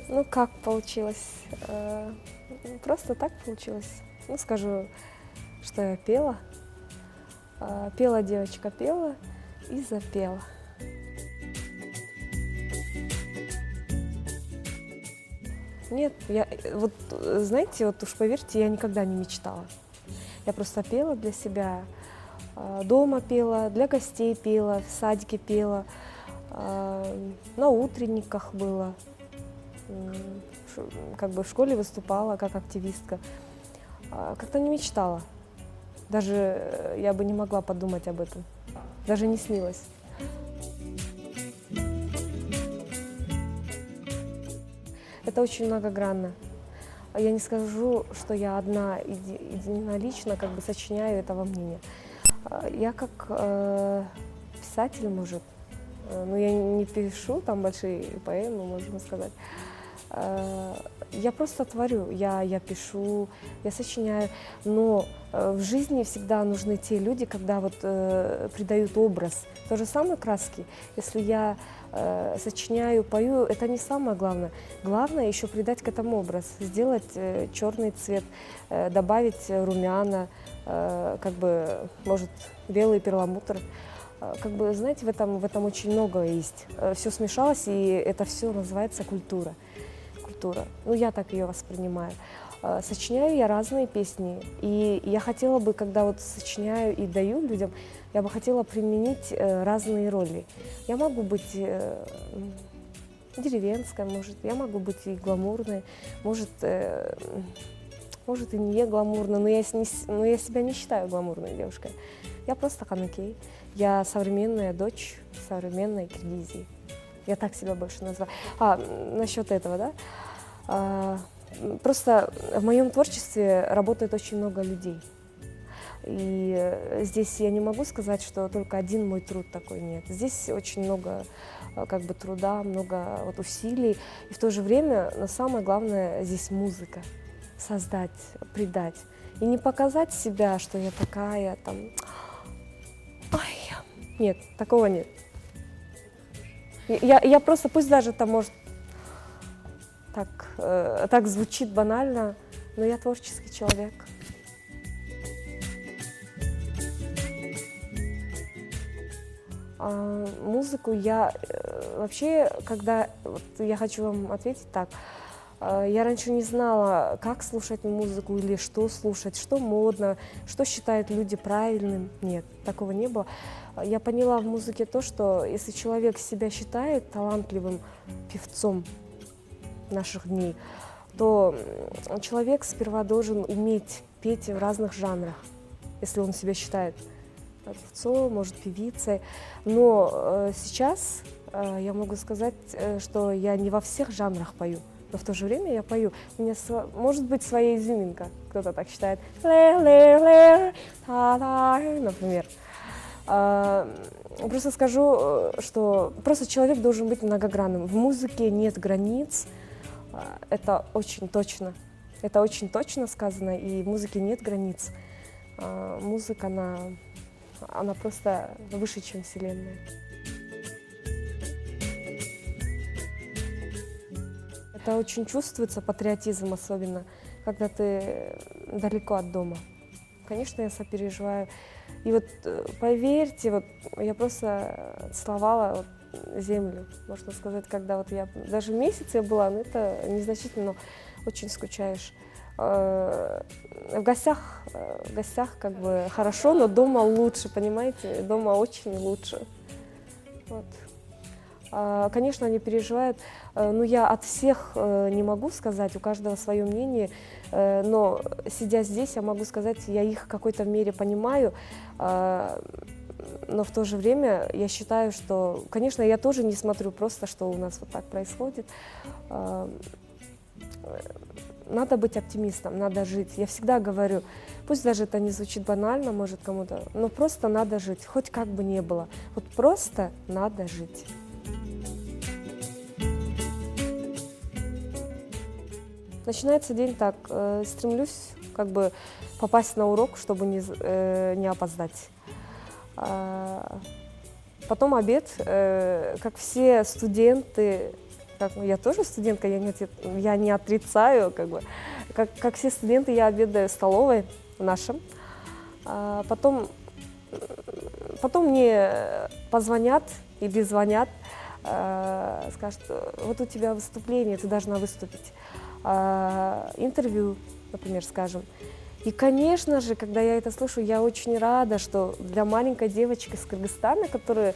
Ну, как получилось? Просто так получилось. Ну, скажу, что я пела. Пела девочка, пела и запела. Нет, знаете, вот уж поверьте, я никогда не мечтала. Я просто пела для себя, дома пела, для гостей пела, в садике пела, на утренниках было, как бы в школе выступала как активистка. Как-то не мечтала. Даже я бы не могла подумать об этом. Даже не снилось. Это очень многогранно. Я не скажу, что я одна единолично как бы сочиняю этого мнения. Я как писатель, может, но я не пишу там большие поэмы, можно сказать. Я просто творю, я пишу, я сочиняю, но в жизни всегда нужны те люди, когда вот придают образ. То же самое краски. Если я сочиняю, пою, это не самое главное. Главное еще придать к этому образ, сделать черный цвет, добавить румяна, как бы, может, белый перламутр. Как бы, знаете, в этом очень много есть. Все смешалось, и это все называется культура. Ну, я так ее воспринимаю. Сочиняю я разные песни, и я хотела бы, когда вот сочиняю и даю людям, я бы хотела применить разные роли. Я могу быть деревенская, может, я могу быть и гламурной, может и не гламурной, но я себя не считаю гламурной девушкой. Я просто ханукей, я современная дочь современной Киргизии. Я так себя больше называю. Насчет этого, да? Просто в моем творчестве работает очень много людей. И здесь я не могу сказать, что только один мой труд такой, нет. Здесь очень много как бы труда, много вот усилий. И в то же время, но самое главное, здесь музыка. Создать, придать. И не показать себя, что я такая, там... Ай, нет, такого нет. Я просто, пусть даже там может так звучит банально, но я творческий человек. Музыку я вообще, когда вот я хочу вам ответить так, я раньше не знала, как слушать музыку или что слушать, что модно, что считают люди правильным. Нет, такого не было. Я поняла в музыке то, что если человек себя считает талантливым певцом наших дней, то человек сперва должен уметь петь в разных жанрах, если он себя считает певцом, может, певицей. Но сейчас я могу сказать, что я не во всех жанрах пою, но в то же время я пою. У меня может быть своя изюминка, кто-то так считает, например. Просто скажу, что просто человек должен быть многогранным. В музыке нет границ, это очень точно. Это очень точно сказано, и в музыке нет границ. Музыка, она просто выше, чем Вселенная. Это очень чувствуется, патриотизм особенно, когда ты далеко от дома. Конечно, я сопереживаю. И вот поверьте, вот я просто целовала землю, можно сказать, когда вот я даже месяц я была, но это незначительно, но очень скучаешь. В гостях как бы хорошо, но дома лучше, понимаете? Дома очень лучше. Вот. Конечно, они переживают, но я от всех не могу сказать, у каждого свое мнение, но сидя здесь, я могу сказать, я их в какой-то мере понимаю, но в то же время я считаю, что, конечно, я тоже не смотрю просто, что у нас вот так происходит. Надо быть оптимистом, надо жить. Я всегда говорю, пусть даже это не звучит банально, может кому-то, но просто надо жить, хоть как бы ни было. Вот просто надо жить. Начинается день так, стремлюсь как бы попасть на урок, чтобы не опоздать. Потом обед, как все студенты, как, я тоже студентка, я не отрицаю, как бы. Как все студенты, я обедаю в столовой в нашем. Потом мне позвонят или звонят, скажут, вот у тебя выступление, ты должна выступить. Интервью, например, скажем. И, конечно же, когда я это слышу, я очень рада, что для маленькой девочки из Кыргызстана, которую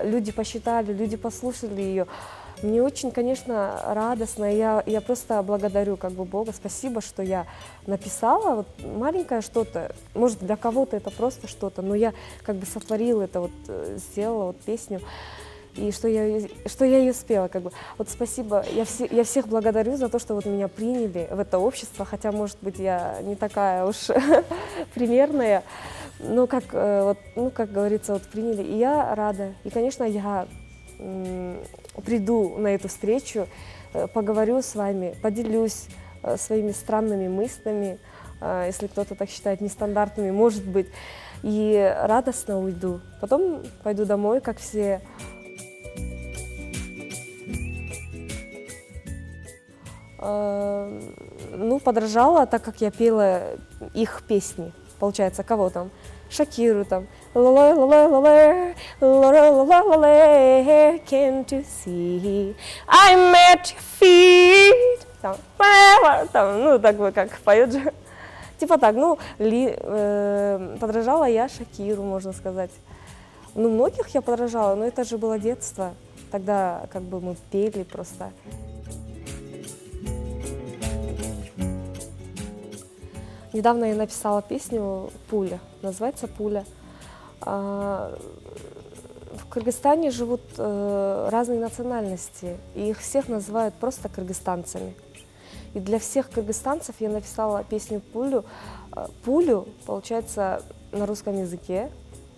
люди посчитали, люди послушали ее, мне очень, конечно, радостно. Я просто благодарю как бы Бога. Спасибо, что я написала вот маленькое что-то. Может, для кого-то это просто что-то, но я как бы сотворила это, вот, сделала вот песню. И что я ее спела, как бы. Вот спасибо, я всех благодарю за то, что вот меня приняли в это общество, хотя, может быть, я не такая уж примерная, но как, вот, ну, как говорится, вот приняли, и я рада. И, конечно, я приду на эту встречу, поговорю с вами, поделюсь своими странными мыслями, если кто-то так считает, нестандартными, может быть, и радостно уйду. Потом пойду домой, как все. Ну, подражала, так как я пела их песни. Получается, кого там? Шакиру там. Can't you see? I'm at your feet. Там, ну, так бы как поет же. Типа так, ну, подражала я Шакиру, можно сказать. Ну, многих я подражала, но это же было детство. Тогда как бы мы пели просто. Недавно я написала песню «Пуля», называется «Пуля». В Кыргызстане живут разные национальности, и их всех называют просто кыргызстанцами. И для всех кыргызстанцев я написала песню «Пулю». «Пулю» получается на русском языке,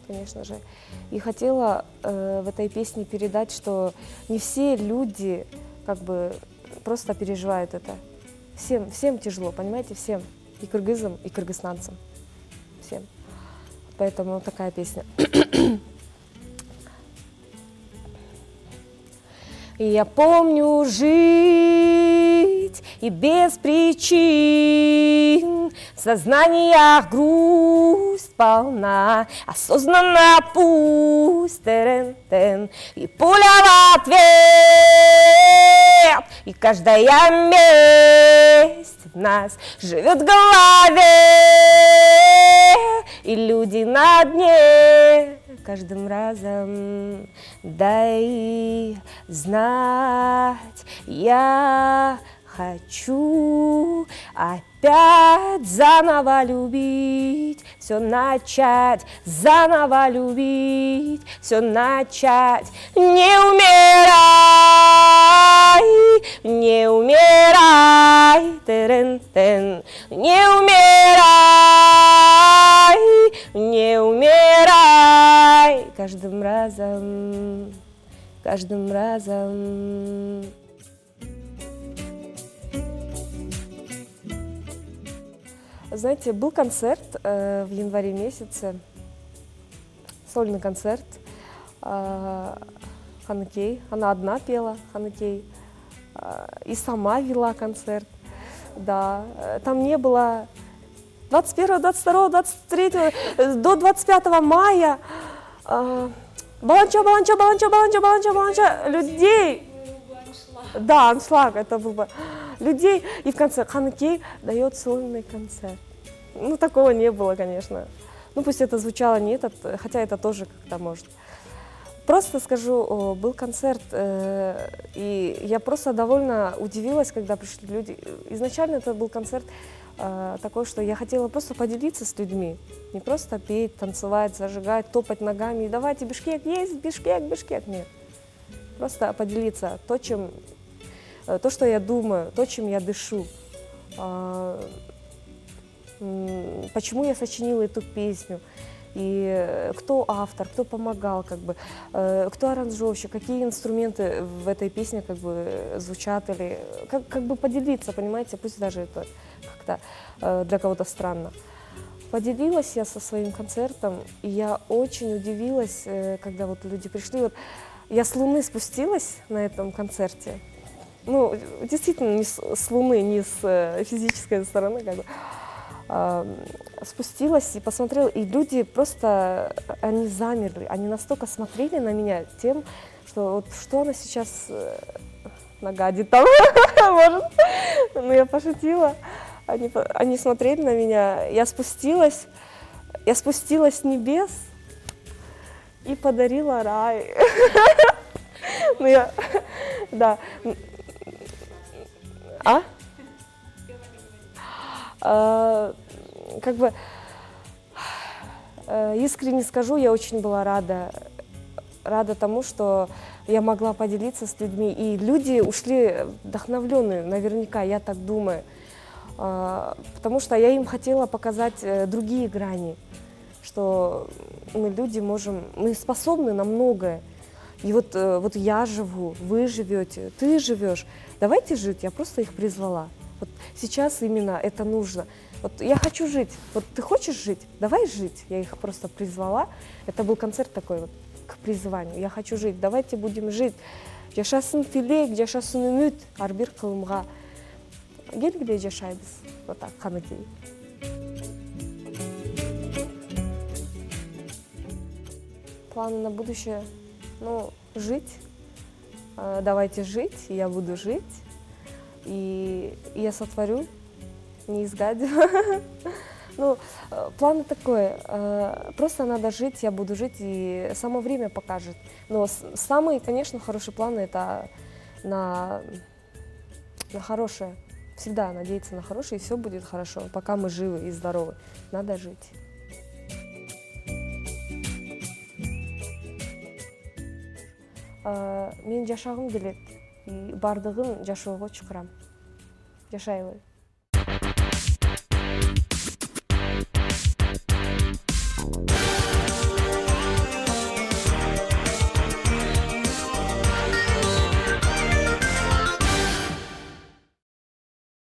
конечно же. И хотела в этой песне передать, что не все люди как бы просто переживают это. Всем тяжело, понимаете, всем. И кыргызам, и кыргызстанцам. Всем. Поэтому вот такая песня. Я помню жить и без причин, в сознаниях грусть полна, осознанно пусть терен-тен, и пуля в ответ, и каждая месть в нас живет в голове, и люди на дне каждым разом дай знать, я хочу опять заново любить, все начать, заново любить, все начать. Не умирай, не умирай, терен-тен, не умирай, не умирай, каждым разом, каждым разом. Знаете, был концерт в январе месяце, сольный концерт Ханыкей. Она одна пела Ханыкей и сама вела концерт. Да, там не было 21, 22, 23, до 25 мая. Баланча, баланча, баланча, баланча, баланча, баланча, людей. Да, аншлаг, это был бы. Людей, и в конце Ханыкей дает сольный концерт. Ну, такого не было, конечно. Ну, пусть это звучало не этот, хотя это тоже как-то может. Просто скажу, был концерт, и я просто довольно удивилась, когда пришли люди. Изначально это был концерт такой, что я хотела просто поделиться с людьми. Не просто петь, танцевать, зажигать, топать ногами, и давайте Бишкек есть, Бишкек, Бишкек. Нет. Просто поделиться то, что я думаю, то, чем я дышу. Почему я сочинила эту песню, и кто автор, кто помогал, как бы, кто аранжировщик, какие инструменты в этой песне как бы звучат, или как бы поделиться, понимаете, пусть даже это как-то для кого-то странно. Поделилась я со своим концертом, и я очень удивилась, когда вот люди пришли. Вот я с Луны спустилась на этом концерте. ну, действительно, не с Луны, не с физической стороны, как бы, спустилась и посмотрела, и люди просто, они замерли, они настолько смотрели на меня тем, что вот что она сейчас нагадит там, может, ну я пошутила, они смотрели на меня, я спустилась с небес и подарила рай. Ну я, да. Как бы искренне скажу, я очень была рада тому, что я могла поделиться с людьми, и люди ушли вдохновленные, наверняка, я так думаю, потому что я им хотела показать другие грани, что мы люди мы способны на многое. И вот я живу, вы живете, ты живешь. Давайте жить, я просто их призвала. Вот сейчас именно это нужно. Вот я хочу жить, вот ты хочешь жить, давай жить. Я их просто призвала. Это был концерт такой вот к призванию. Я хочу жить, давайте будем жить. Жашасын тилек, жашасын үміт, арбир кылымға. Келгіле жашайбыз. Вот так, Қаныкей. Планы на будущее, ну, жить. Давайте жить, я буду жить. И я сотворю, не изгадю. Ну, план такой, просто надо жить, я буду жить, и само время покажет. Но самый, конечно, хороший план – это на хорошее. Всегда надеяться на хорошее, и все будет хорошо, пока мы живы и здоровы. Надо жить. Мен жашағым келеді, бардығын жашауға шақырамын. Жашай ғой.